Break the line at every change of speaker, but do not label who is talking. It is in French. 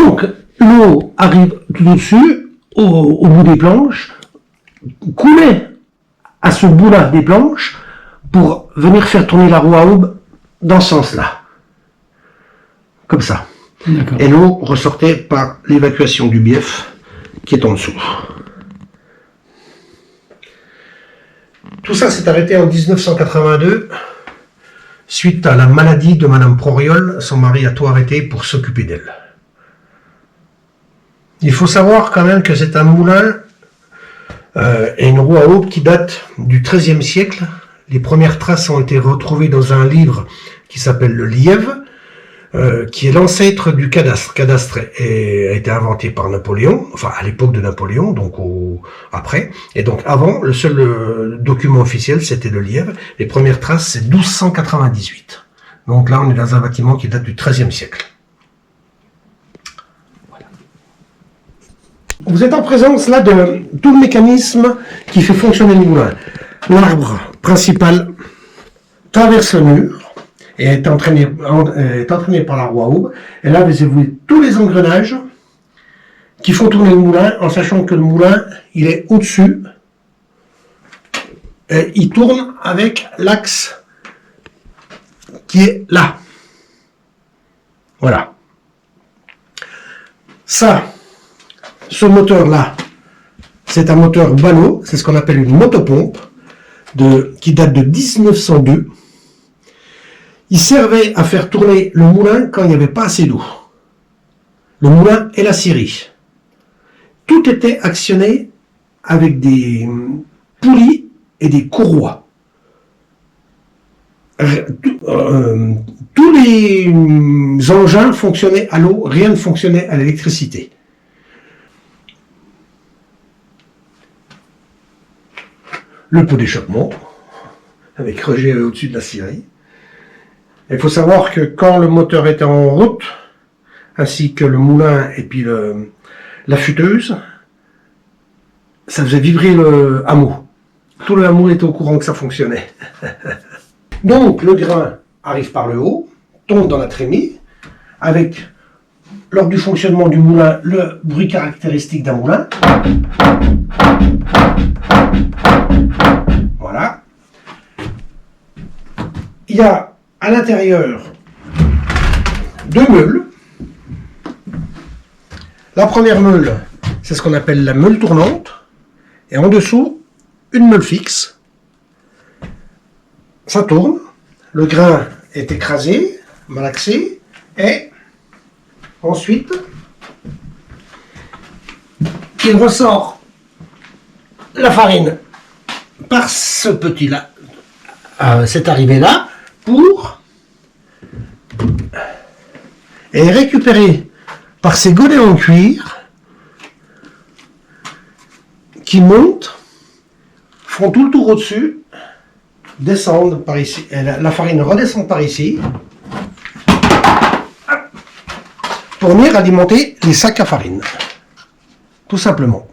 Donc, l'eau arrive tout au-dessus, au bout des planches, couler à ce bout-là des planches pour venir faire tourner la roue à aube dans ce sens-là. Comme ça. Et l'eau ressortait par l'évacuation du bief qui est en dessous. Tout ça s'est arrêté en 1982 suite à la maladie de Madame Proriol. Son mari a tout arrêté pour s'occuper d'elle. Il faut savoir quand même que c'est un moulin et une roue à aube qui date du XIIIe siècle. Les premières traces ont été retrouvées dans un livre qui s'appelle le Lièvre, qui est l'ancêtre du cadastre. Cadastre a été inventé par Napoléon, enfin à l'époque de Napoléon, donc après. Et donc avant, le seul document officiel, c'était le Lièvre. Les premières traces, c'est 1298. Donc là, on est dans un bâtiment qui date du XIIIe siècle. Voilà. Vous êtes en présence là de tout le mécanisme qui fait fonctionner le moulin. L'arbre principal traverse le mur et est entraîné par la roue à aube. Et là, vous avez tous les engrenages qui font tourner le moulin, en sachant que le moulin, il est au-dessus. Et il tourne avec l'axe qui est là. Voilà. Ça, ce moteur-là, c'est un moteur ballot, c'est ce qu'on appelle une motopompe, qui date de 1902. Il servait à faire tourner le moulin quand il n'y avait pas assez d'eau. Le moulin et la scierie. Tout était actionné avec des poulies et des courroies. Tous les engins fonctionnaient à l'eau, rien ne fonctionnait à l'électricité. Le pot d'échappement, avec rejet au-dessus de la scierie. Il faut savoir que quand le moteur était en route, ainsi que le moulin et puis la futeuse, ça faisait vibrer le hameau. Tout le hameau était au courant que ça fonctionnait. Donc le grain arrive par le haut, tombe dans la trémie, avec, lors du fonctionnement du moulin, le bruit caractéristique d'un moulin. Voilà. Il y a à l'intérieur deux meules. La première meule, c'est ce qu'on appelle la meule tournante. Et en dessous, une meule fixe. Ça tourne. Le grain est écrasé, malaxé. Et ensuite, il ressort la farine par ce petit-là, cette arrivée-là, pour et récupérer par ces godets en cuir qui montent, font tout le tour au-dessus, descendent par ici, et la farine redescend par ici, pour venir alimenter les sacs à farine, tout simplement.